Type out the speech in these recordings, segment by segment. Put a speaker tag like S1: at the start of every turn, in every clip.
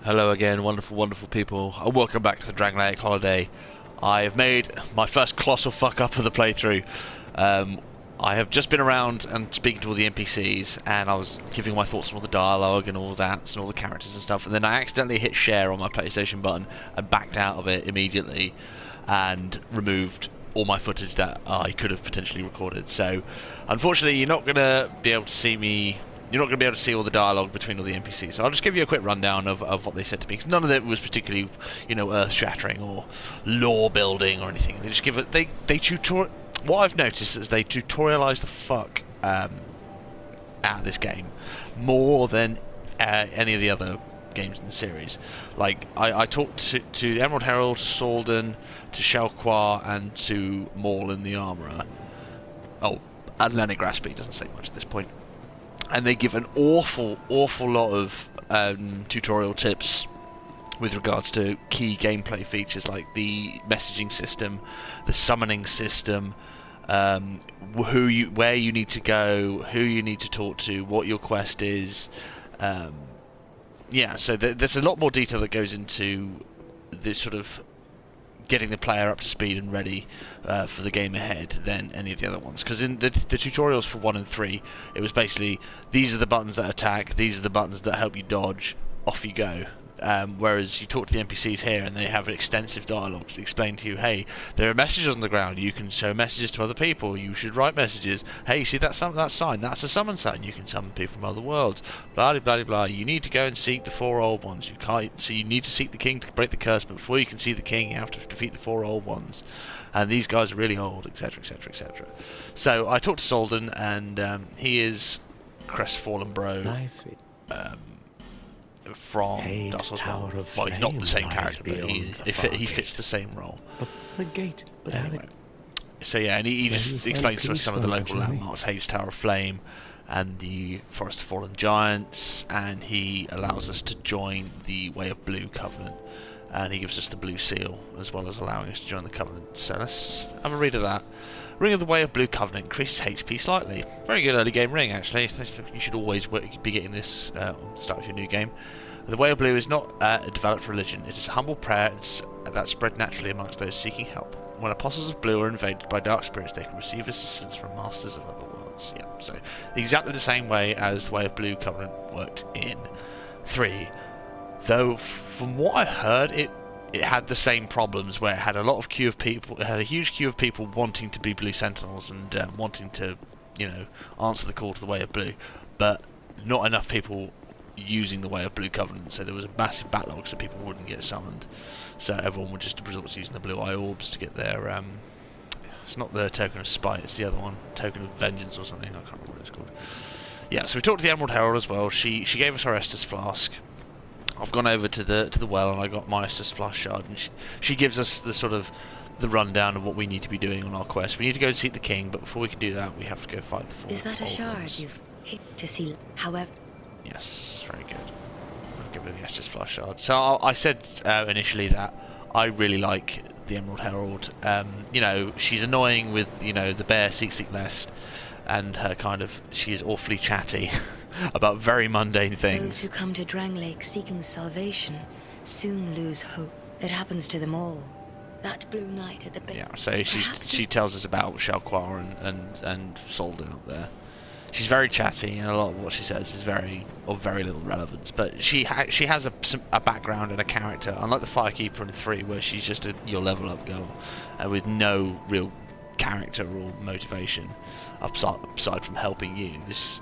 S1: Hello again, wonderful, wonderful people. Welcome back to the Drangleic holiday. I have made my first colossal fuck up of the playthrough. I have just been around and speaking to all the NPCs, and I was giving my thoughts on all the dialogue and all that, and all the characters and stuff, and then I accidentally hit share on my PlayStation button and backed out of it immediately, and removed all my footage that I could have potentially recorded. So, unfortunately, you're not going to be able to see me. You're not going to be able to see all the dialogue between all the NPCs, so I'll just give you a quick rundown of what they said to me, because none of it was particularly, earth-shattering or lore-building or anything. They just give it, what I've noticed is they tutorialize the fuck out of this game, more than any of the other games in the series. Like, I talked to Emerald Herald, to Salden, to Shelquar, and to Maul in the Armourer. Oh, and Lenny Graspy doesn't say much at this point. And they give an awful lot of tutorial tips with regards to key gameplay features like the messaging system, the summoning system, where you need to go, who you need to talk to, what your quest is. Yeah, so there's a lot more detail that goes into this sort of getting the player up to speed and ready for the game ahead than any of the other ones. Because in the tutorials for 1 and 3, it was basically, these are the buttons that attack, these are the buttons that help you dodge, off you go. Whereas you talk to the NPCs here and they have extensive dialogue to explain to you, hey, there are messages on the ground, you can show messages to other people, you should write messages, hey, see that sign, that's a summon sign, you can summon people from other worlds, blah blah blah blah, you need to go and seek the 4 old ones, so you need to seek the king to break the curse, but before you can see the king you have to defeat the 4 old ones, and these guys are really old, etc etc etc. So I talked to Salden, and he is crestfallen bro from Dark Souls 1. Well, he's not the same character, but he fits the same role.
S2: But the gate, but
S1: anyway. So yeah, and he just explains to us some of the local landmarks, Hades Tower of Flame, and the Forest of Fallen Giants, and he allows us to join the Way of Blue Covenant, and he gives us the blue seal, as well as allowing us to join the Covenant. So let's have a read of that. Ring of the Way of Blue Covenant increases HP slightly. Very good early game ring, actually. You should always be getting this at the start of your new game. The Way of Blue is not a developed religion. It is a humble prayer that spread naturally amongst those seeking help. When apostles of blue are invaded by dark spirits, they can receive assistance from masters of other worlds. Yeah, so exactly the same way as the Way of Blue Covenant worked in 3. Though, from what I heard, it had the same problems where it had a lot of queue of people. It had a huge queue of people wanting to be Blue Sentinels and wanting to, answer the call to the Way of Blue, but not enough people using the Way of Blue Covenant. So there was a massive backlog, so people wouldn't get summoned. So everyone would just resort to using the Blue Eye Orbs to get their. It's not the Token of Spite; it's the other one, Token of Vengeance or something. I can't remember what it's called. Yeah, so we talked to the Emerald Herald as well. She gave us our Estus Flask. I've gone over to the well and I got my Estus Flask shard, and she gives us the sort of the rundown of what we need to be doing on our quest. We need to go and seek the king, but before we can do that, we have to go fight the 4
S3: Is that a shard
S1: ones.
S3: you've hit to see? However,
S1: yes, very good. I'll give her the Estus Flask shard. So I said initially that I really like the Emerald Herald. She's annoying with the bear seek lest, and her she is awfully chatty about very mundane things.
S3: those who come to Drangleic seeking salvation soon lose hope. It happens to them all. That blue knight at the base.
S1: Yeah, so she tells us about Shelquar and Salden up there. She's very chatty, and a lot of what she says is of very little relevance. But she has a background and a character, unlike the Firekeeper in 3, where she's just your level up girl, with no real character or motivation aside from helping you.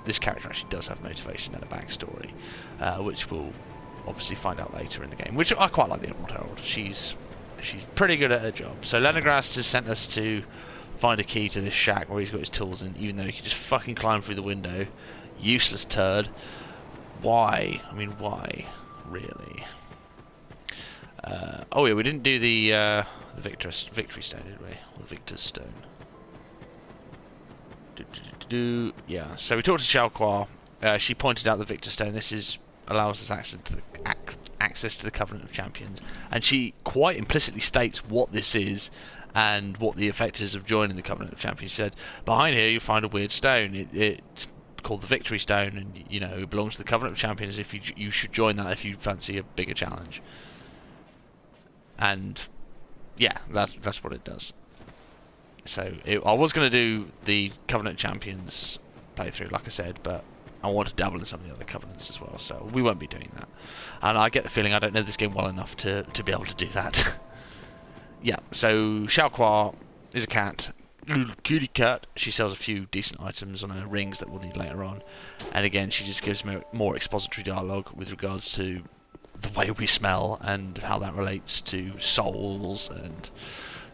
S1: This character actually does have motivation and a backstory, which we'll obviously find out later in the game. Which I quite like the Emerald Herald. She's pretty good at her job. So Lenegrast has sent us to find a key to this shack where he's got his tools in, even though he can just fucking climb through the window. Useless turd. Why? I mean, why? Really? Oh yeah, we didn't do the victory stone, did we? Or the Victor's stone. Yeah, so we talked to Shalquar. She pointed out the Victor Stone. This allows us access to the Covenant of Champions, and she quite implicitly states what this is and what the effect is of joining the Covenant of Champions. She said, behind here you find a weird stone. It called the Victory Stone, and you know, it belongs to the Covenant of Champions. If you should join that if you fancy a bigger challenge. And yeah, that's what it does. So I was going to do the Covenant Champions playthrough, like I said, but I want to dabble in some of the other Covenants as well, so we won't be doing that. And I get the feeling I don't know this game well enough to be able to do that. Yeah, so Xiaoqua is a cat, little cutie cat. She sells a few decent items on her rings that we'll need later on. And again, she just gives me more expository dialogue with regards to the way we smell and how that relates to souls, and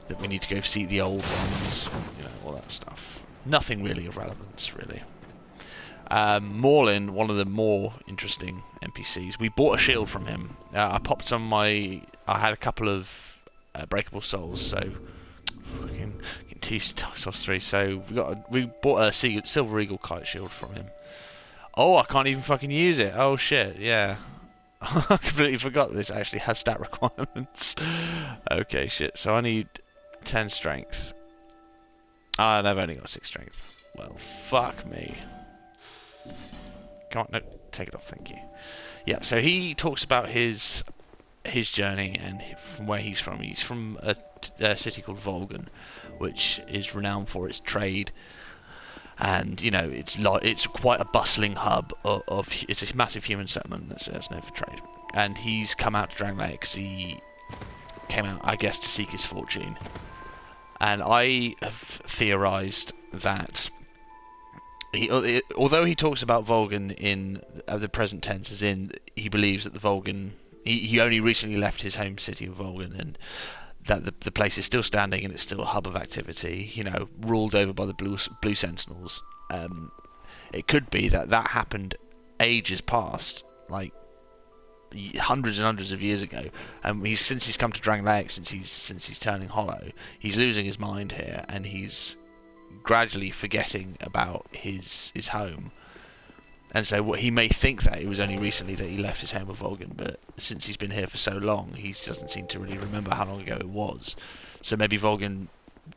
S1: that we need to go see the old ones, you know, all that stuff. Nothing really of relevance, really. Morlin, one of the more interesting NPCs, we bought a shield from him. I popped some I had a couple of breakable souls, so fucking teased Dark Souls 3. So we bought a Silver Eagle kite shield from him. Oh, I can't even fucking use it. Oh shit, yeah. I completely forgot this actually has stat requirements. Okay, shit. So I need 10 strength. And I've only got 6 strength. Well, fuck me. Come on, no, take it off, thank you. Yeah, so he talks about his journey and from where he's from. He's from a city called Volgan, which is renowned for its trade. And you know, it's quite a bustling hub of it's a massive human settlement that's known for trade. And he's come out to Drangleic because he came out, I guess, to seek his fortune. And I have theorised that although he talks about Volgan in the present tense, as in he believes that the Volgan, he only recently left his home city of Volgan, and that the place is still standing and it's still a hub of activity, you know, ruled over by the Blue Sentinels. It could be that happened ages past, like hundreds and hundreds of years ago, and since he's come to Drangleic, since he's turning hollow, he's losing his mind here, and he's gradually forgetting about his home. And so what he may think that it was only recently that he left his home of Volgan, but since he's been here for so long, he doesn't seem to really remember how long ago it was. So maybe Volgan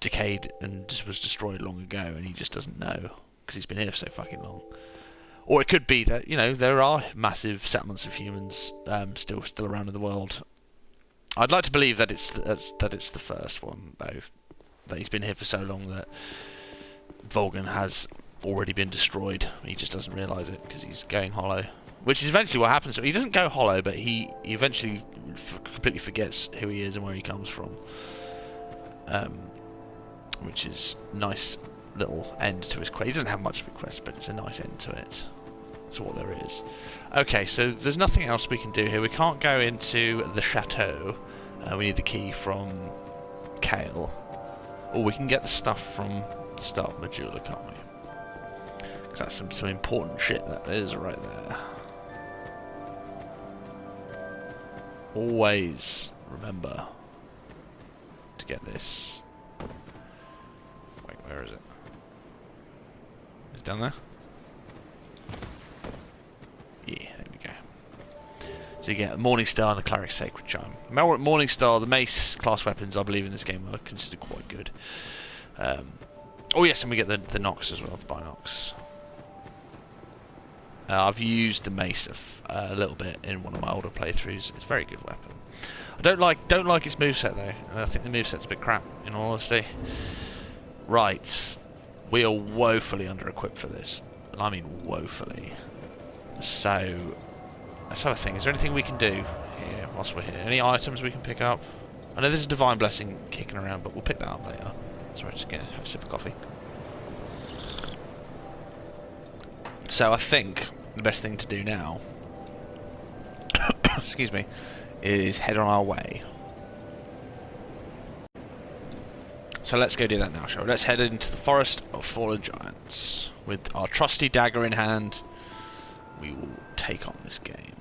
S1: decayed and just was destroyed long ago, and he just doesn't know because he's been here for so fucking long. Or it could be that, you know, there are massive settlements of humans still around in the world. I'd like to believe that it's the first one, though, that he's been here for so long that Volgan has already been destroyed. He just doesn't realise it because he's going hollow, which is eventually what happens. He doesn't go hollow, but he eventually completely forgets who he is and where he comes from, which is a nice little end to his quest. He doesn't have much of a quest, but it's a nice end to it. That's what there is. Okay, so there's nothing else we can do here. We can't go into the chateau. We need the key from Kale. Or we can get the stuff from the start Majula, can't we? Because that's some important shit, that is right there. Always remember to get this. Wait, where is it? Is it down there? Yeah, there we go. So you get a Morning Star and the Cleric's Sacred Chime. Morning Star, the mace class weapons, I believe in this game are considered quite good. Oh yes, and we get the Nox as well, the Binox. I've used the mace a little bit in one of my older playthroughs. It's a very good weapon. I don't like its moveset though. I think the moveset's a bit crap, in all honesty. Right, we are woefully under-equipped for this, and I mean woefully. So let's have a think. Is there anything we can do here whilst we're here? Any items we can pick up? I know there's a Divine Blessing kicking around, but we'll pick that up later. Sorry, just gonna have a sip of coffee. So I think the best thing to do now, excuse me, is head on our way. So let's go do that now, shall we? Let's head into the Forest of Fallen Giants. With our trusty dagger in hand, we will take on this game.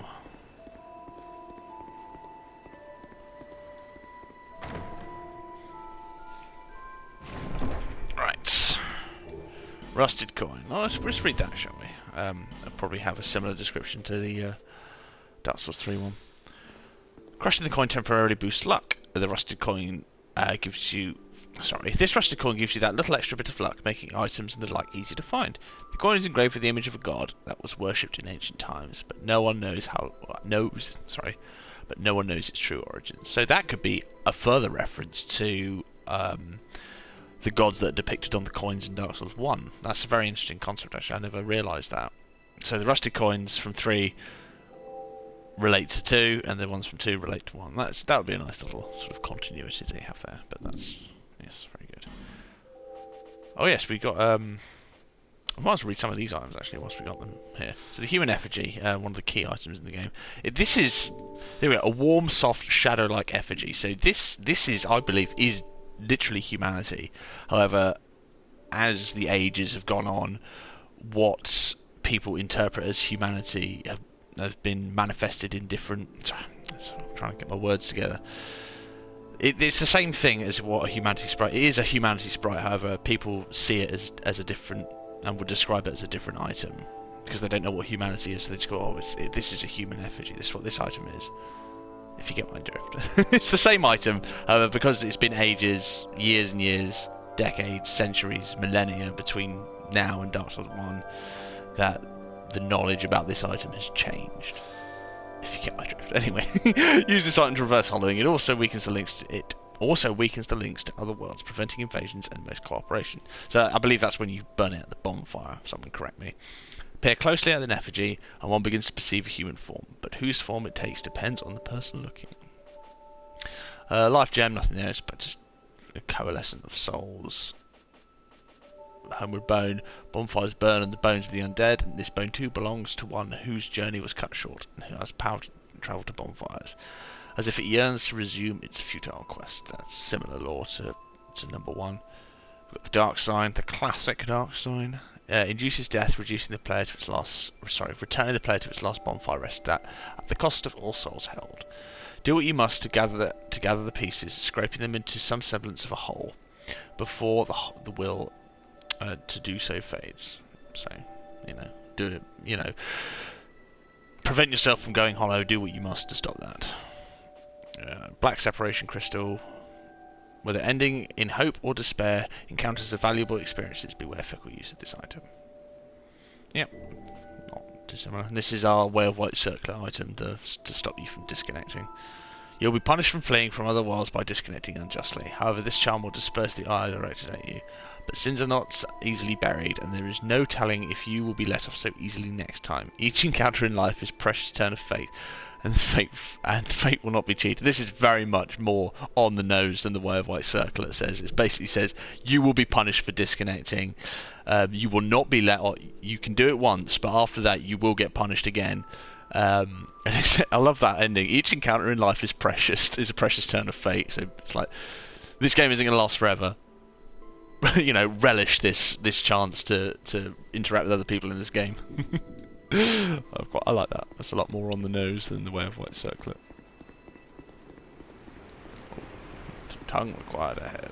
S1: Right. Rusted coin. Oh, let's read that, shall we? I'll probably have a similar description to the Dark Souls 3 one. Crushing the coin temporarily boosts luck. The rusted coin gives you Sorry, this rusted coin gives you that little extra bit of luck, making items and the like easier to find. The coin is engraved with the image of a god that was worshipped in ancient times, but no one knows but no one knows its true origins. So that could be a further reference to the gods that are depicted on the coins in Dark Souls 1. That's a very interesting concept, actually. I never realised that. So the rusted coins from 3 relate to 2, and the ones from 2 relate to 1. That would be a nice little sort of continuity they have there, but that's... Yes, very good. Oh yes, we got... I might as well read some of these items, actually, whilst we got them here. So the human effigy, one of the key items in the game. This is... There we go, a warm, soft, shadow-like effigy. So this is, I believe, is literally humanity. However, as the ages have gone on, what people interpret as humanity have been manifested in different... Sorry, I'm trying to get my words together. It's the same thing as what a humanity sprite. It is a humanity sprite, however, people see it as a different, and would describe it as a different item, because they don't know what humanity is, so they just go, oh, this is a human effigy, this is what this item is. If you get my drift. It's the same item, however, because it's been ages, years and years, decades, centuries, millennia between now and Dark Souls 1, that the knowledge about this item has changed. If you get my drift. Anyway, use this item to reverse hollowing. It also weakens the links to other worlds, preventing invasions and most cooperation. So I believe that's when you burn it at the bonfire. Someone correct me. Peer closely at an effigy, and one begins to perceive a human form, but whose form it takes depends on the person looking. Life gem, nothing there, but just a coalescence of souls. Homeward bone. Bonfires burn on the bones of the undead, and this bone too belongs to one whose journey was cut short, and who has power to travel to bonfires, as if it yearns to resume its futile quest. That's similar lore to number 1. We've got the dark sign, the classic dark sign. Induces death, reducing the player to its last... returning the player to its last bonfire rest at the cost of all souls held. Do what you must to gather the pieces, scraping them into some semblance of a whole, before the will to do so fades. So, do it, prevent yourself from going hollow, do what you must to stop that. Black separation crystal. Whether ending in hope or despair, encounters of valuable experiences, beware fickle use of this item. Yep, not dissimilar. And this is our Way of White circular item to stop you from disconnecting. You'll be punished from fleeing from other worlds by disconnecting unjustly. However, this charm will disperse the ire directed at you. But sins are not easily buried, and there is no telling if you will be let off so easily next time. Each encounter in life is a precious turn of fate, and fate will not be cheated. This is very much more on the nose than the Way of White Circle. It basically says you will be punished for disconnecting. You will not be let off. You can do it once, but after that you will get punished again. And I love that ending. Each encounter in life is precious. Is a precious turn of fate. So it's like this game isn't going to last forever. Relish this chance to interact with other people in this game. I like that. That's a lot more on the nose than the Way of White Circlet. Tongue required ahead.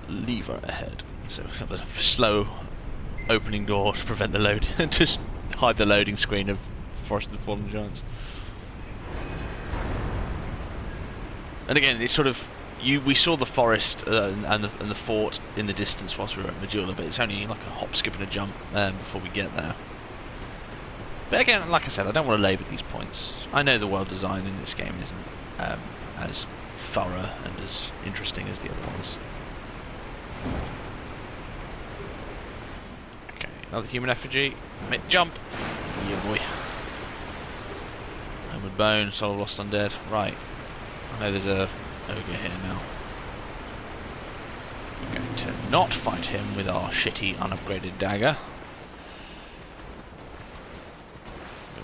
S1: Lever ahead. So we've got the slow opening door to prevent the load, to hide the loading screen of Forest of the Fallen Giants. And again, it's sort of we saw the forest and the fort in the distance whilst we were at Majula, but it's only like a hop, skip, and a jump before we get there. But again, like I said, I don't want to labour these points. I know the world design in this game isn't as thorough and as interesting as the other ones. Okay, another human effigy. Make jump. Yeah, boy. Homeward bone, soul of lost undead. Right. I know there's a ogre here now. We're going to not fight him with our shitty unupgraded dagger.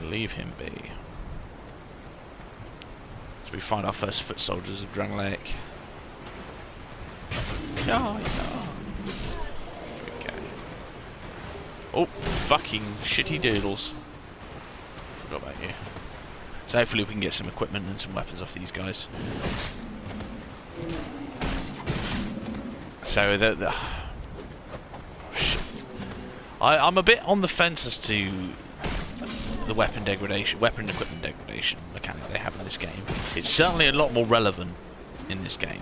S1: We'll leave him be. So we find our first foot soldiers of Drangleic. Yeah. Here we go. Oh, fucking shitty doodles. Forgot about you. So hopefully we can get some equipment and some weapons off these guys. So I'm a bit on the fence as to the weapon degradation, weapon and equipment degradation mechanic they have in this game. It's certainly a lot more relevant in this game.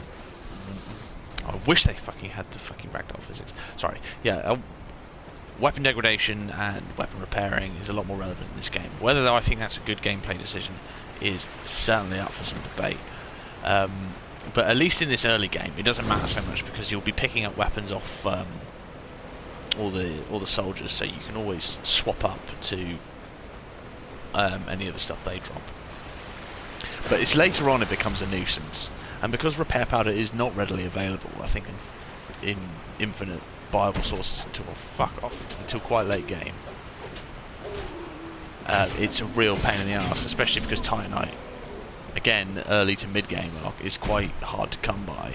S1: I wish they fucking had the fucking ragdoll physics. Sorry. Yeah, weapon degradation and weapon repairing is a lot more relevant in this game. Whether I think that's a good gameplay decision is certainly up for some debate. But at least in this early game, it doesn't matter so much because you'll be picking up weapons off all the soldiers, so you can always swap up to any of the stuff they drop. But it's later on it becomes a nuisance, and because repair powder is not readily available, I think in infinite viable sources until quite late game, it's a real pain in the ass, especially because Titanite, again, early to mid game arc, is quite hard to come by.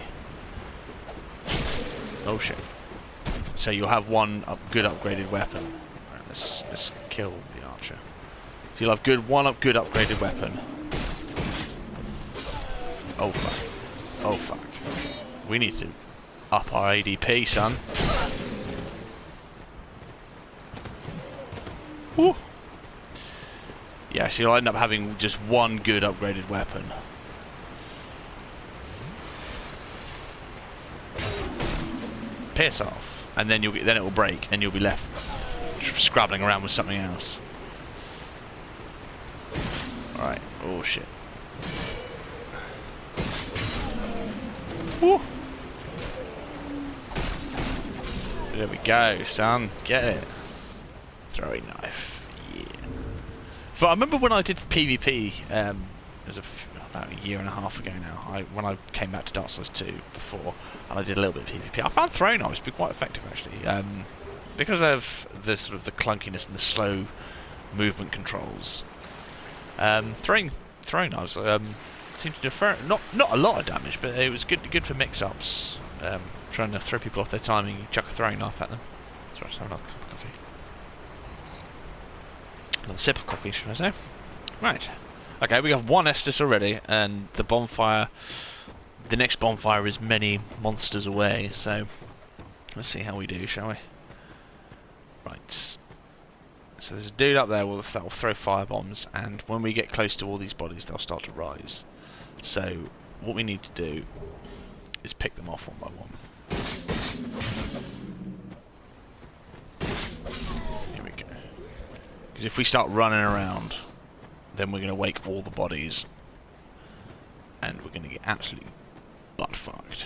S1: Oh shit. So you'll have one good upgraded weapon. Right, let's kill the archer. So you'll have one good upgraded weapon. Oh fuck. Oh fuck. We need to up our ADP, son. Woo. Yeah, so you'll end up having just one good upgraded weapon. Piss off. And then then it will break, and you'll be left scrabbling around with something else. Alright, oh shit. Woo. There we go, son. Get it. Throwing knife. Yeah. But I remember when I did PvP, it was about a year and a half ago now, when I came back to Dark Souls 2 before, and I did a little bit of PvP. I found throwing knives to be quite effective actually, because of the sort of the clunkiness and the slow movement controls. Throwing knives seemed to defer not a lot of damage, but it was good for mix-ups. Trying to throw people off their timing, you chuck a throwing knife at them. Sorry, let's have another cup of coffee. Another sip of coffee, should I say? Right. Okay, we have one Estus already, and the bonfire. The next bonfire is many monsters away, so let's see how we do, shall we? Right. So there's a dude up there that will throw fire bombs, and when we get close to all these bodies, they'll start to rise. So what we need to do is pick them off one by one. Here we go. Because if we start running around, then we're going to wake all the bodies, and we're going to get absolutely butt fucked.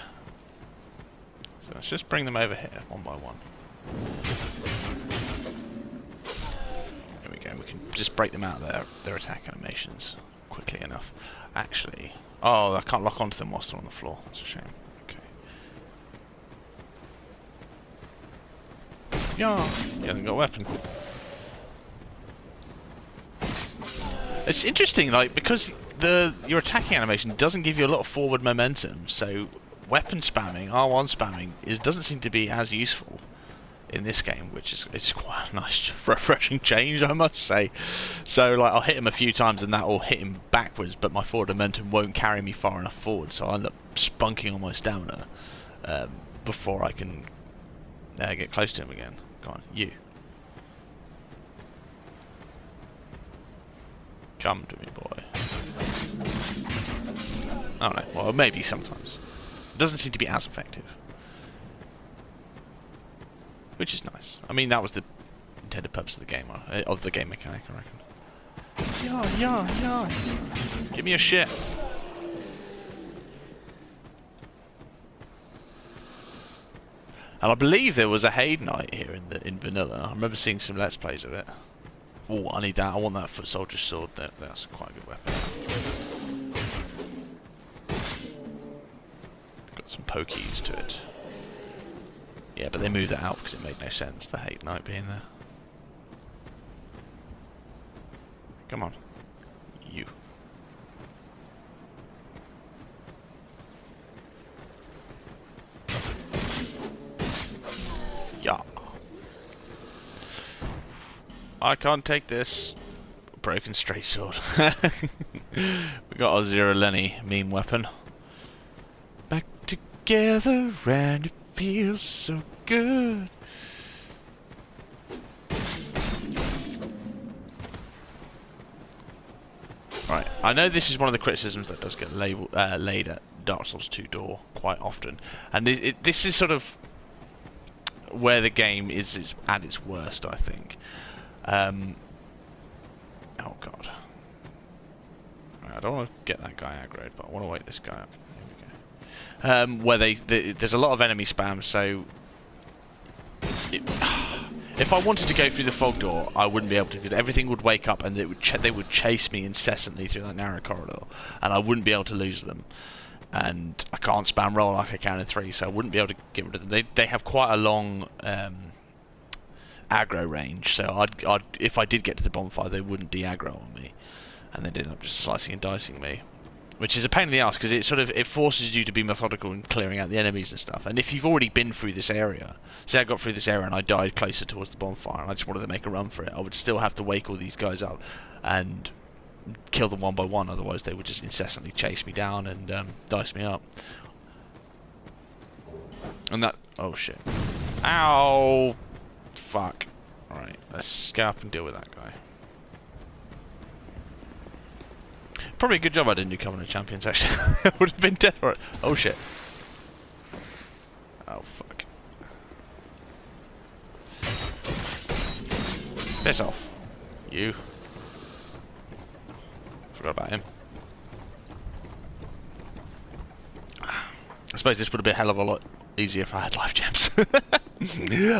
S1: So let's just bring them over here, one by one. There we go, we can just break them out of their attack animations quickly enough. Actually, oh, I can't lock onto them whilst they're on the floor, that's a shame. Okay. Yeah, he hasn't got a weapon. It's interesting, like, because your attacking animation doesn't give you a lot of forward momentum, so weapon spamming, R1 spamming, doesn't seem to be as useful in this game, which is quite a nice, refreshing change, I must say. So, like, I'll hit him a few times and that will hit him backwards, but my forward momentum won't carry me far enough forward, so I'll end up spunking on my stamina before I can get close to him again. Come on, you. Come to me, boy. Oh no, well, maybe sometimes. It doesn't seem to be as effective. Which is nice. I mean, that was the intended purpose of the game, of the game mechanic, I reckon. Yeah. Give me your shit. And I believe there was a Haid Knight here in vanilla. I remember seeing some Let's Plays of it. Oh, I need that. I want that foot soldier's sword. That's quite a good weapon. Got some pokies to it. Yeah, but they moved that out because it made no sense, the Haid Knight being there. Come on. You. Yeah. I can't take this. Broken straight sword. We got our Zero Lenny meme weapon. Back together and it feels so good. I know this is one of the criticisms that does get laid at Dark Souls 2 door quite often, and this is sort of where the game is at its worst, I think. Oh god. I don't want to get that guy aggroed, but I want to wake this guy up. Here we go. Where there's a lot of enemy spam, so if I wanted to go through the fog door, I wouldn't be able to, because everything would wake up and they would chase me incessantly through that narrow corridor, and I wouldn't be able to lose them. And I can't spam roll like I can in 3, so I wouldn't be able to get rid of them. They have quite a long aggro range, so if I did get to the bonfire, they wouldn't de-aggro on me, and they'd end up just slicing and dicing me, which is a pain in the ass, because it forces you to be methodical in clearing out the enemies and stuff. And if you've already been through this area, say I got through this area and I died closer towards the bonfire and I just wanted to make a run for it, I would still have to wake all these guys up and kill them one by one, otherwise they would just incessantly chase me down and dice me up. And that... oh shit. Ow! Fuck. Alright, let's go up and deal with that guy. Probably a good job I didn't do Covenant Champions, actually. I would have been dead for it. Oh shit. Oh fuck. Piss off. You. Forgot about him. I suppose this would have been a hell of a lot easier if I had life gems.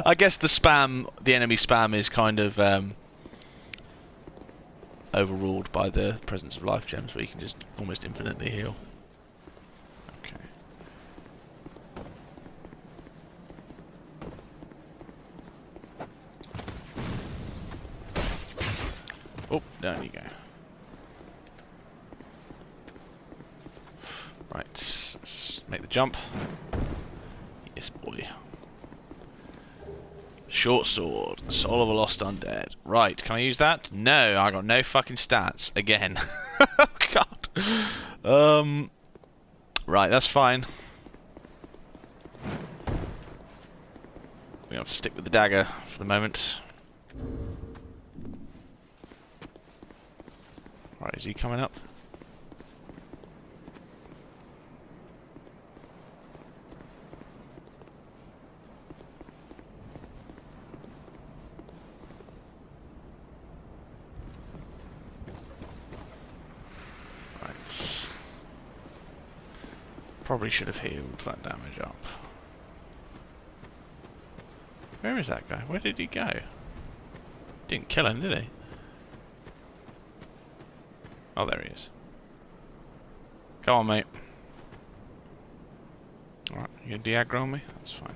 S1: I guess the enemy spam is kind of overruled by the presence of life gems, where you can just almost infinitely heal. Okay. Oh, down you go. Right, let's make the jump. Yes, boy. Short sword, soul of a lost undead. Right, can I use that? No, I got no fucking stats again. God. Right, that's fine. We have to stick with the dagger for the moment. Right, is he coming up? Probably should have healed that damage up. Where is that guy? Where did he go? Didn't kill him, did he? Oh, there he is. Come on, mate. Alright, you gonna de-aggro on me? That's fine.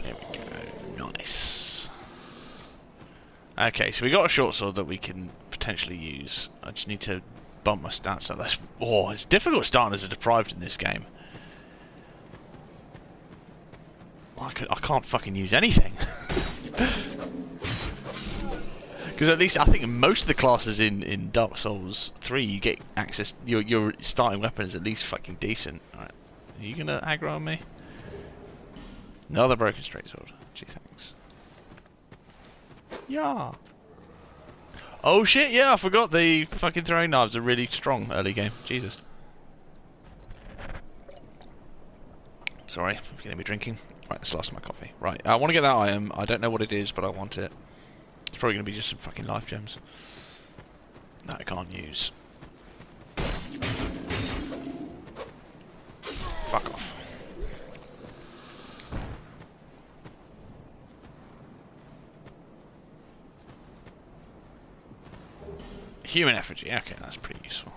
S1: There we go. Nice. Okay, so we got a short sword that we can potentially use. I just need to bump my stats up. That's... oh, it's difficult starting as a deprived in this game. I can't fucking use anything. Because at least I think in most of the classes in Dark Souls 3 you get access, your starting weapon is at least fucking decent. Alright, are you gonna aggro on me? Another broken straight sword. Gee, thanks. Yeah. Oh shit, yeah, I forgot the fucking throwing knives are really strong early game. Jesus. Sorry, I'm gonna be drinking. Right, that's the last of my coffee. Right, I want to get that item. I don't know what it is, but I want it. It's probably going to be just some fucking life gems that I can't use. Fuck off. Human effigy. Okay, that's pretty useful.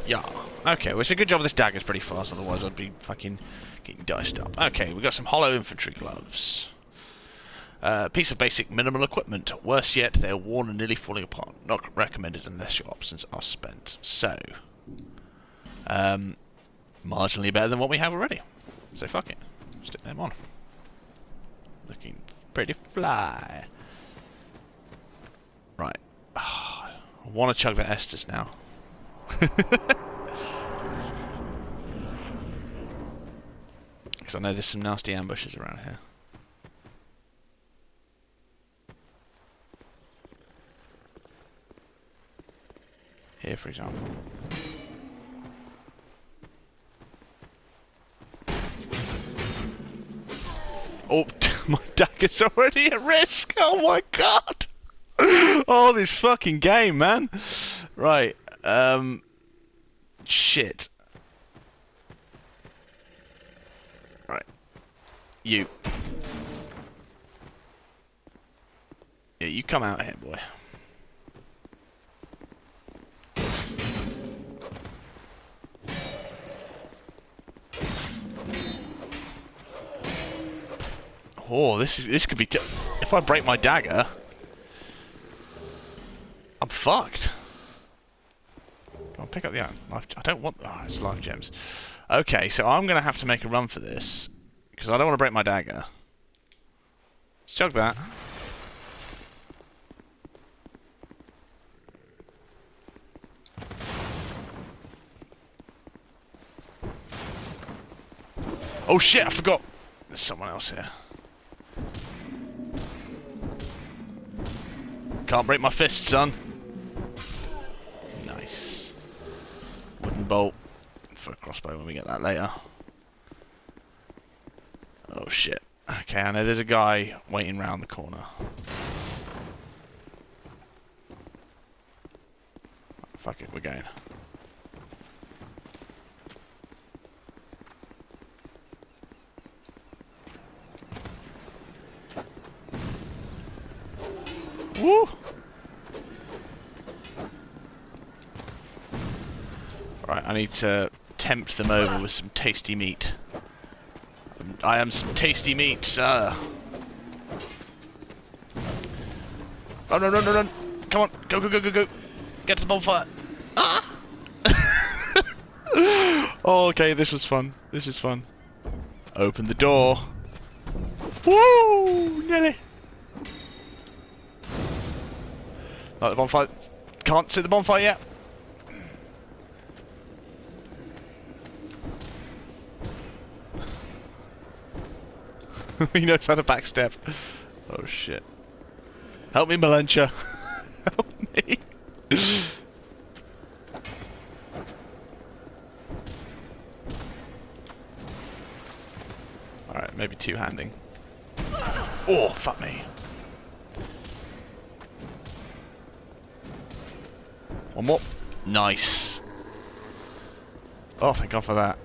S1: Yeah. Okay, well it's a good job this dagger's pretty fast, otherwise I'd be fucking getting diced up. Okay, we got some hollow infantry gloves. Piece of basic minimal equipment. Worse yet, they're worn and nearly falling apart. Not recommended unless your options are spent. So, marginally better than what we have already. So fuck it. Stick them on. Looking pretty fly. Right. I want to chug that Estus now. Because I know there's some nasty ambushes around here. Here, for example. Oh, my dagger's already at risk! Oh my god! Oh, this fucking game, man! Right, shit. Right. You. Yeah, you come out here, boy. Oh, this could be if I break my dagger, I'm fucked. Come on, pick up the life. I don't want. Oh, it's life gems. Okay, so I'm gonna have to make a run for this because I don't want to break my dagger. Let's chug that. Oh shit! I forgot. There's someone else here. Can't break my fist, son. Nice. Wooden bolt for a crossbow when we get that later. Oh shit. Okay, I know there's a guy waiting round the corner. Fuck it, we're going. Woo! Right, I need to tempt them over with some tasty meat. I am some tasty meat, sir. Run, run, run, run, run! Come on, go, go, go, go, go! Get to the bonfire! Ah! Oh, okay, this was fun. This is fun. Open the door. Woo! Nearly. Light the bonfire. Can't see the bonfire yet. He knows how to backstep. Oh shit. Help me, Melentia. Help me. Alright, maybe two-handing. Oh, fuck me. One more. Nice. Oh, thank God for that.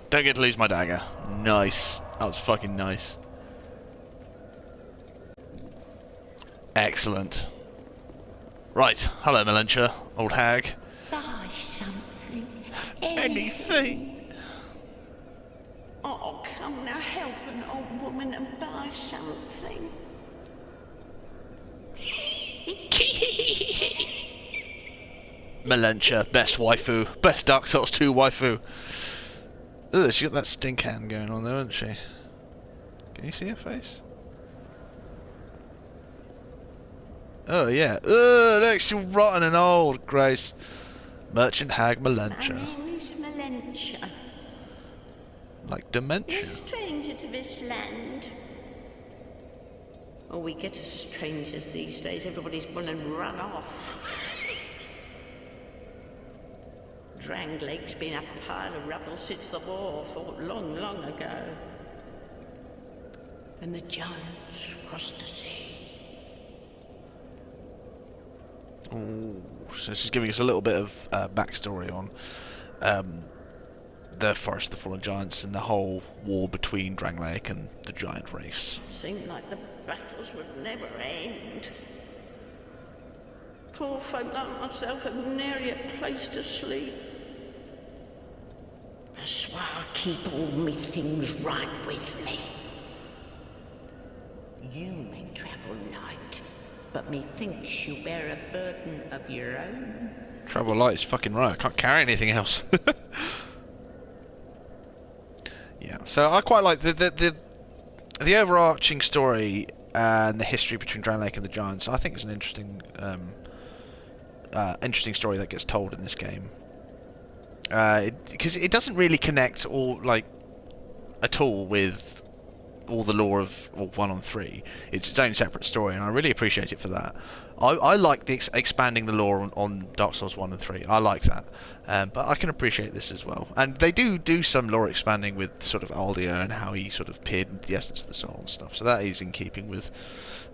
S1: Don't get to lose my dagger. Nice. That was fucking nice. Excellent. Right. Hello, Melentia, old hag.
S2: Buy something.
S1: Anything.
S2: Oh, come now, help an old woman and buy something.
S1: Melentia, best waifu. Best Dark Souls 2 waifu. Ugh, she got that stink hand going on there, hasn't she? Can you see her face? Oh yeah. Ugh, look, she's rotten and old, Grace. Merchant hag
S2: My
S1: Melentia.
S2: name is Melentia.
S1: Like
S2: You're
S1: dementia.
S2: a stranger to this land. Oh, we get as strangers these days. Everybody's gone and run off. Drangleic's been a pile of rubble since the war fought long, long ago. And the giants crossed the sea.
S1: Ooh, so this is giving us a little bit of backstory on the Forest of the Fallen Giants and the whole war between Drangleic and the giant race.
S2: Seemed like the battles would never end. Poor folk like myself have nary a place to sleep. That's why I keep all me things right with me. You may travel light, but methinks you bear a burden of your own.
S1: Travel light is fucking right. I can't carry anything else. Yeah, so I quite like the overarching story and the history between Drangleic and the giants. I think it's an interesting interesting story that gets told in this game. Because it doesn't really connect at all with all the lore of 1 and 3. It's its own separate story, and I really appreciate it for that. I like the expanding the lore on Dark Souls 1 and 3. I like that, but I can appreciate this as well. And they do some lore expanding with sort of Aldia and how he sort of peered into the essence of the soul and stuff. So that is in keeping with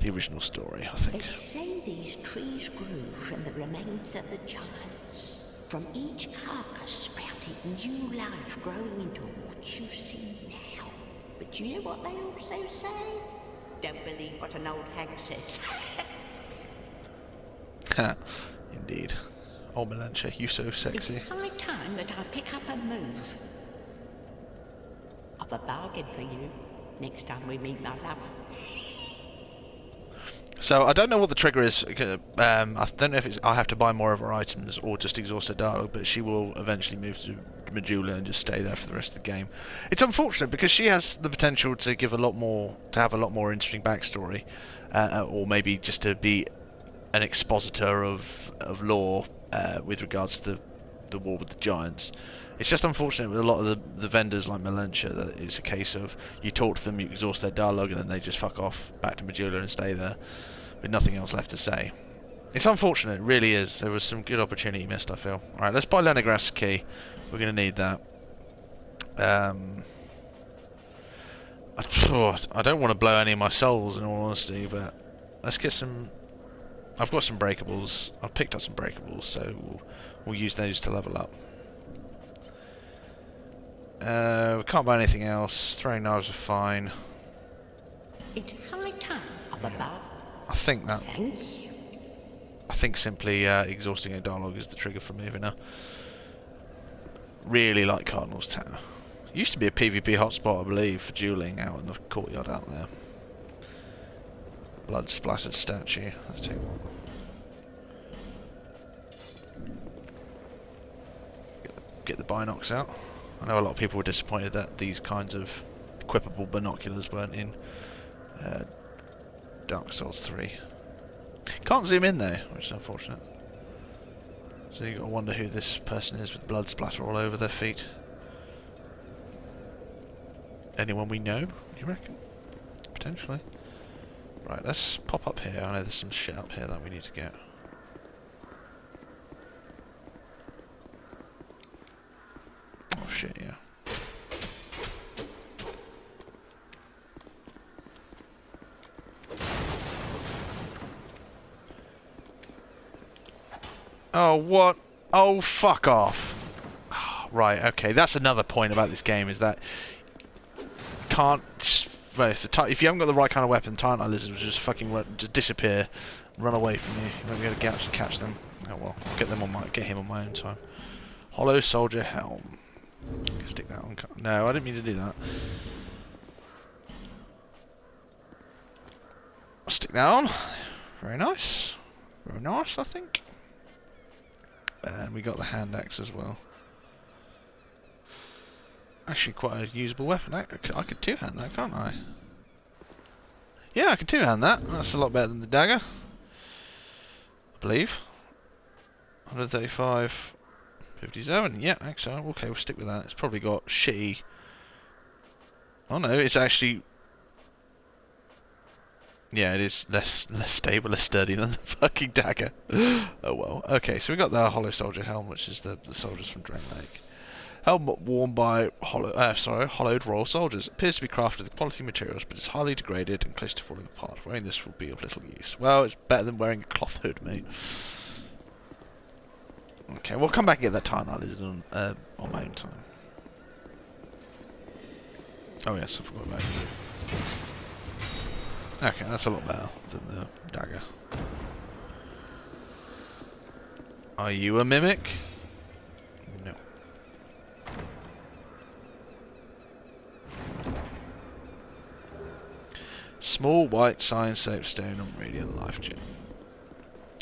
S1: the original story, I think.
S2: They say these trees grew from the remains of the giants. From each carcass sprouted new life growing into what you see now. But you know what they also say? Don't believe what an old hag says.
S1: Ha, indeed. Oh, Melancha, you so sexy.
S2: It's high time that I pick up a move. I've a bargain for you next time we meet, my love.
S1: So I don't know what the trigger is. I don't know if I have to buy more of her items or just exhaust her dialogue, but she will eventually move to Majula and just stay there for the rest of the game. It's unfortunate because she has the potential to give a lot more, to have a lot more interesting backstory, or maybe just to be an expositor of lore with regards to the war with the giants. It's just unfortunate with a lot of the vendors like Melancha that it's a case of you talk to them, you exhaust their dialogue, and then they just fuck off back to Majula and stay there with nothing else left to say. It's unfortunate, it really is. There was some good opportunity missed, I feel. Alright, let's buy Leningrass key. We're going to need that. I don't want to blow any of my souls in all honesty, but let's get some... I've got some breakables. I've picked up some breakables, so we'll use those to level up. We can't buy anything else. Throwing knives are fine.
S2: It's high time of a bargain.
S1: I think that...
S2: Thanks.
S1: I think simply exhausting a dialogue is the trigger for moving her. Really like Cardinal's Tower. Used to be a PvP hotspot, I believe, for dueling out in the courtyard out there. Blood splattered statue. Let's take one. Get the binocs out. I know a lot of people were disappointed that these kinds of equipable binoculars weren't in Dark Souls 3. Can't zoom in though, which is unfortunate. So you gotta wonder who this person is with blood splatter all over their feet. Anyone we know, you reckon? Potentially. Right, let's pop up here. I know there's some shit up here that we need to get. Oh shit, yeah. Oh, what? Oh, fuck off. Right, okay. That's another point about this game, is that can't... Well, if you haven't got the right kind of weapon, Titan lizards will just fucking just disappear, run away from you. You won't be able to catch them. Oh well, I'll get him on my own time. Hollow Soldier Helm. Stick that on. No, I didn't mean to do that. I'll stick that on. Very nice. Very nice, I think. And we got the hand axe as well. Actually, quite a usable weapon. I could two-hand that, can't I? Yeah, I could two-hand that. That's a lot better than the dagger, I believe. 135, 57. Yeah, excellent. Okay, we'll stick with that. It's probably got shitty. Oh no, it's actually. Yeah, it is less stable, less sturdy than the fucking dagger. Oh well. Okay, so we got the Hollow Soldier Helm, which is the soldiers from Drangleic. Helm worn by hollowed royal soldiers. It appears to be crafted with quality materials, but is highly degraded and close to falling apart. Wearing this will be of little use. Well, it's better than wearing a cloth hood, mate. Okay, we'll come back and get that Titan lizard on my own time. Oh yes, I forgot about it. Okay, that's a lot better than the dagger. Are you a mimic? No. Small white cyan soapstone on radiant life gem.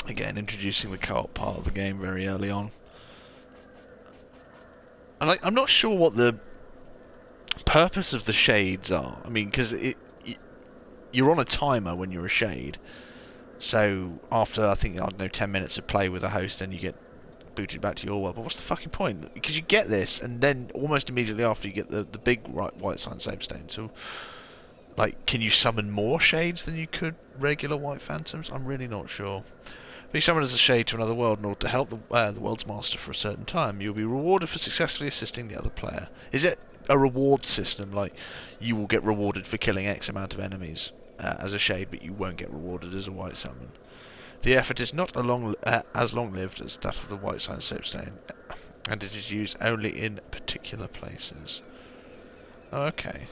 S1: Again, introducing the co-op part of the game very early on. And I'm not sure what the purpose of the shades are. I mean, because you're on a timer when you're a shade, So after, I think, I don't know, 10 minutes of play with a host, then you get booted back to your world. But what's the fucking point? Because you get this, and then almost immediately after you get the big white sign soapstone. So, like, can you summon more shades than you could regular white phantoms? I'm really not sure. Be summoned as a shade to another world in order to help the world's master for a certain time. You'll be rewarded for successfully assisting the other player. Is it a reward system, like you will get rewarded for killing X amount of enemies as a shade, but you won't get rewarded as a white summon? The effort is not as long-lived as that of the white sign soapstone, and it is used only in particular places. Oh, okay.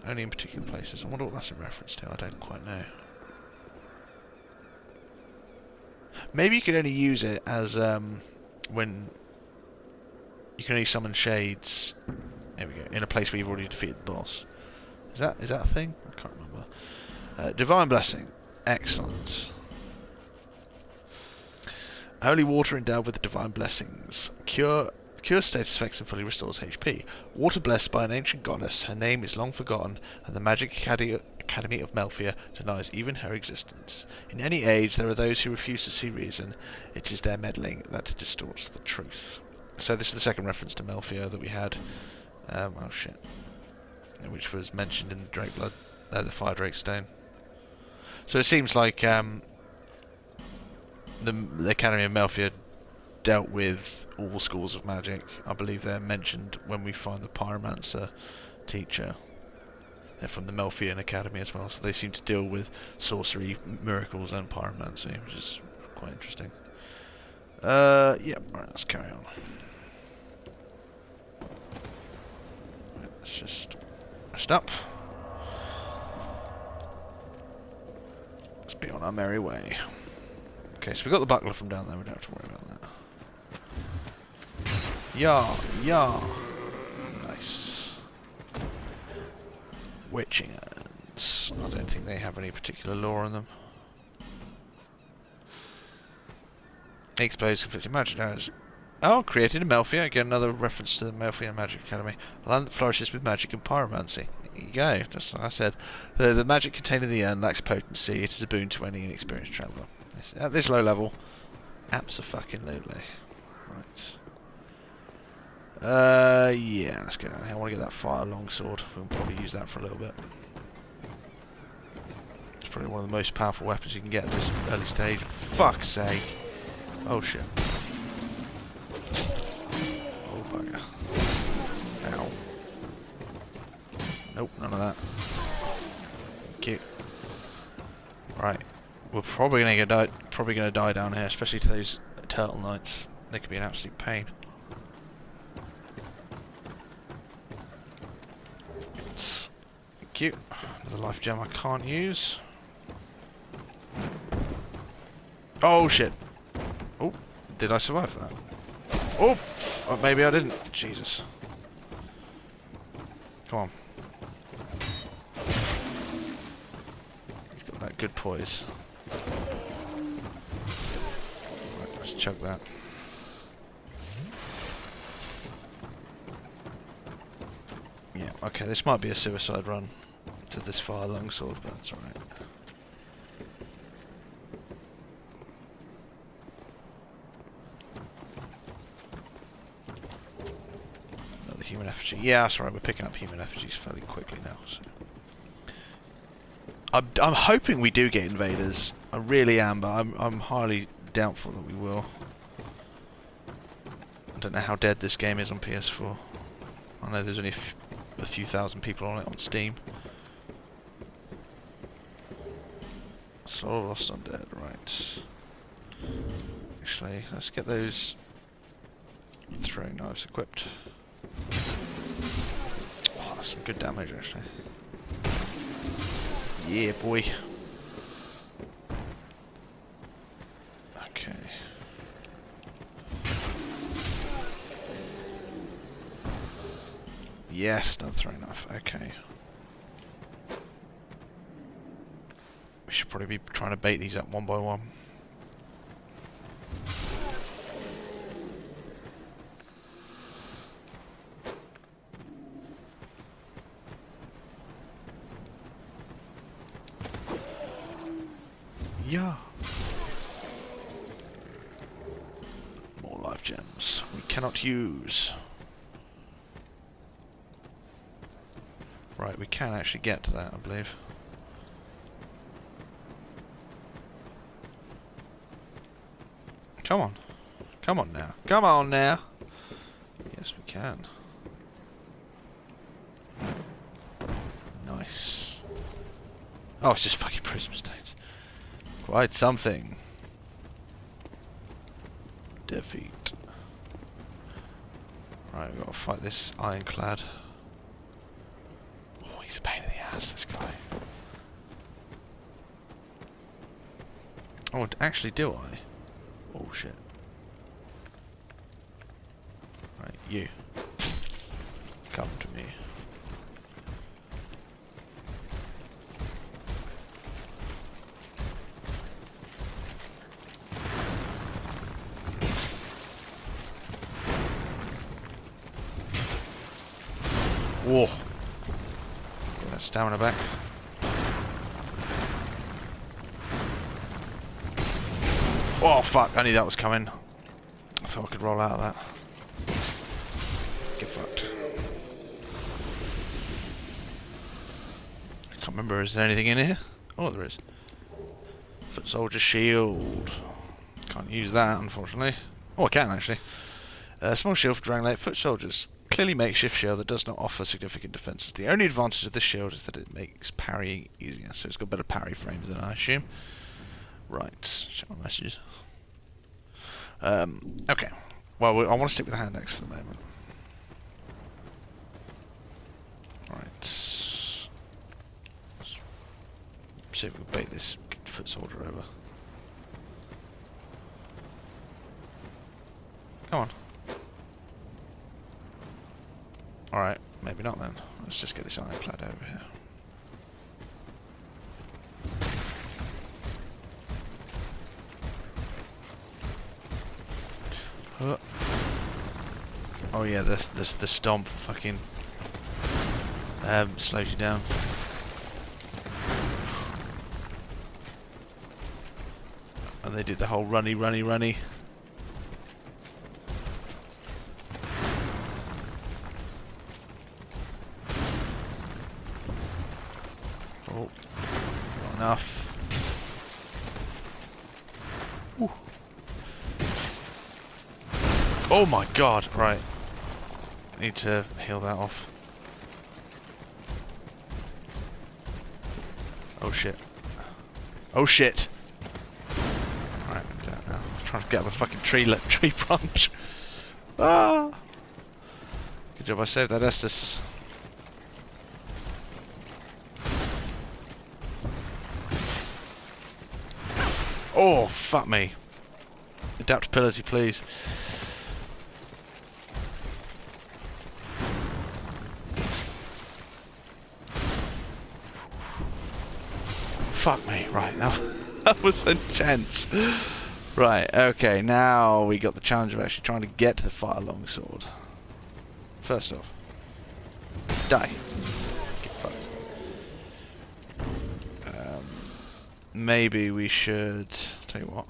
S1: Only in particular places. I wonder what that's in reference to. I don't quite know. Maybe you could only use it as when you can only summon shades. There we go. In a place where you've already defeated the boss. Is that a thing? I can't remember. Divine blessing. Excellent. Holy water endowed with divine blessings. Cure status effects and fully restores HP. Water blessed by an ancient goddess. Her name is long forgotten, and the Magic Academy of Melfia denies even her existence. In any age, there are those who refuse to see reason. It is their meddling that distorts the truth. So this is the second reference to Melfia that we had. Oh shit. Which was mentioned in the Drake Blood, the Fire Drake Stone. So it seems like the Academy of Melfia dealt with all schools of magic. I believe they're mentioned when we find the Pyromancer teacher. They're from the Melfian Academy as well, so they seem to deal with sorcery, miracles, and pyromancy, which is quite interesting. Yeah, right, let's carry on. Right, let's just rest up. Let's be on our merry way. Okay, so we got the buckler from down there, we don't have to worry about that. Yeah. Nice. Witching urns. I don't think they have any particular lore on them. Explodes conflicting magic arrows. Oh, created in Melfia. Again, another reference to the Melfian Magic Academy. A land that flourishes with magic and pyromancy. There you go, just like I said. The magic contained in the urn lacks potency. It is a boon to any inexperienced traveller. At this low level, abso-fucking-lutely. Right. Yeah, let's get out of here. I want to get that fire longsword. We'll probably use that for a little bit. It's probably one of the most powerful weapons you can get at this early stage. Fuck's sake. Oh shit. Oh bugger. Ow. Nope, none of that. Cute. Right. We're probably gonna die down here, especially to those turtle knights. They could be an absolute pain. It's cute. Another life gem I can't use. Oh shit. Oh, did I survive that? Oh, maybe I didn't. Jesus. Come on. He's got that good poise. Right, let's chug that. Yeah, okay, this might be a suicide run to this fire longsword, but that's alright. Another human effigy. Yeah, that's alright, we're picking up human effigies fairly quickly now. So. I'm hoping we do get invaders. I really am, but I'm highly doubtful that we will. I don't know how dead this game is on PS4. I know there's only a few thousand people on it on Steam. Soul Lost Undead, right. Actually, let's get those throwing knives equipped. Oh, that's some good damage actually. Yeah, boy. Okay. Yes, another throwing knife. Okay. We should probably be trying to bait these up one by one. Yeah. More life gems we cannot use. Right, we can actually get to that, I believe. Come on. Come on now. Come on now. Yes, we can. Nice. Oh, it's just fucking prism stains. Quite something. Defeat. Right, we've got to fight this ironclad. Oh, he's a pain in the ass, this guy. Oh, actually, do I? Oh, shit. Right, you. Come to me. Whoa. Get that stamina back. Oh fuck, I knew that was coming. I thought I could roll out of that. Get fucked. I can't remember, is there anything in here? Oh, there is. Foot soldier shield. Can't use that, unfortunately. Oh, I can actually. Small shield for Drangleic foot soldiers. Clearly makeshift shield that does not offer significant defenses. The only advantage of this shield is that it makes parrying easier, so it's got better parry frames than I assume. Right, check my messages. Okay. Well, I want to stick with the hand axe for the moment. Right. Let's see if we can bait this foot soldier over. Come on. Alright, maybe not then. Let's just get this ironclad over here. Oh yeah, the stomp fucking slows you down. And they did the whole runny. Oh, not enough. Ooh. Oh my god, right. I need to heal that off. Oh shit. Oh shit! Right, I'm down now. I'm trying to get up a fucking tree branch. Ah! Good job I saved that Estus. Oh, fuck me. Adaptability, please. Fuck me, right, that was intense. Right, okay, now we got the challenge of actually trying to get to the fire longsword. First off, die. Get fucked. Maybe we should, tell you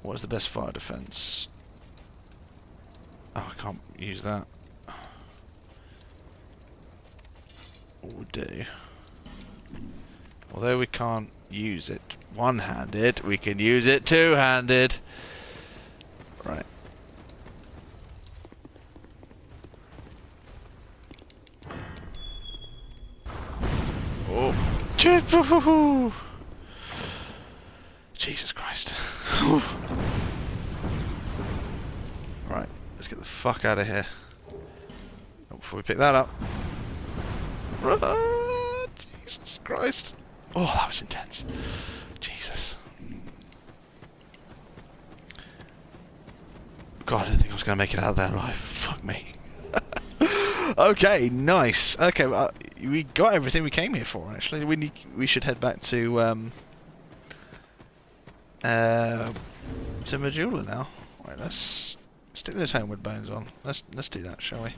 S1: what is the best fire defense? Oh, I can't use that. What would do? Although we can't use it one-handed, we can use it two-handed. Right. Oh. Jesus Christ. Right, let's get the fuck out of here. Oh, before we pick that up. Jesus Christ. Oh, that was intense. Jesus. God, I didn't think I was going to make it out of there alive. Fuck me. Okay, nice. Okay, well, we got everything we came here for, actually. We should head back to Majula now. Right, let's stick those homeward bones on. Let's do that, shall we?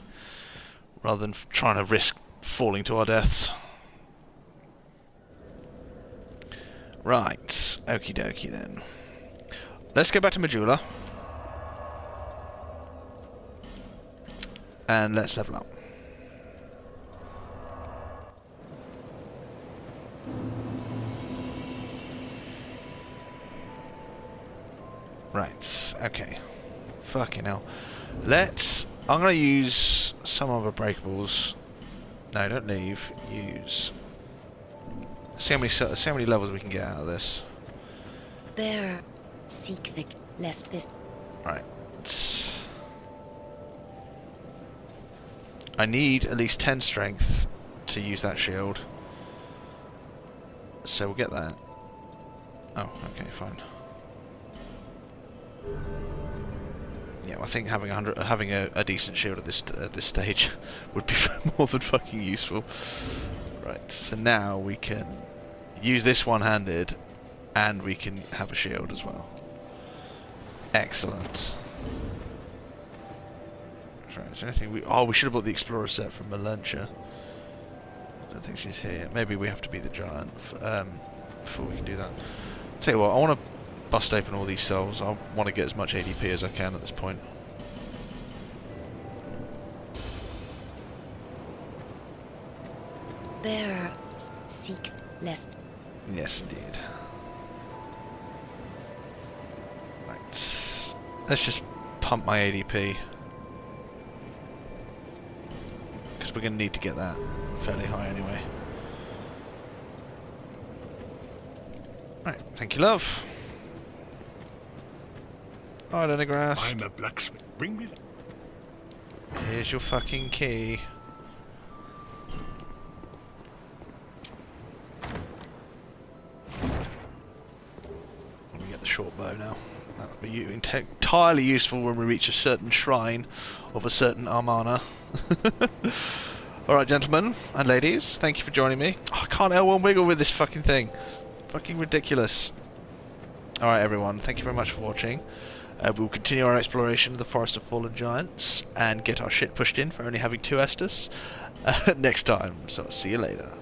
S1: Rather than trying to risk falling to our deaths. Right, okie dokie then. Let's go back to Majula. And let's level up. Right, okay. Fucking hell. I'm gonna use some of our breakables. No, don't leave. Use. See how many levels we can get out of this.
S3: Bearer, seek the lest this.
S1: Right. I need at least 10 strength to use that shield. So we'll get that. Oh, okay, fine. Yeah, well, I think having a decent shield at this stage would be more than fucking useful. Right, so now we can use this one-handed, and we can have a shield as well. Excellent. Right, is there anything we should have bought the Explorer set from Melentia. I don't think she's here. Maybe we have to be the giant before we can do that. Tell you what, I want to bust open all these cells. I want to get as much ADP as I can at this point.
S3: Bearer, seek lest.
S1: Yes, indeed. Right. Let's just pump my ADP. Because we're going to need to get that fairly high anyway. Right, thank you, love. Alright, Lennegrass.
S4: I'm a blacksmith. Bring me.
S1: Here's your fucking key. Let me get the short bow now. That'll be entirely useful when we reach a certain shrine of a certain Armana. Alright, gentlemen and ladies, thank you for joining me. Oh, I can't L1 wiggle with this fucking thing. Fucking ridiculous. Alright, everyone, thank you very much for watching. We'll continue our exploration of the Forest of Fallen Giants and get our shit pushed in for only having 2 Estus next time. So, see you later.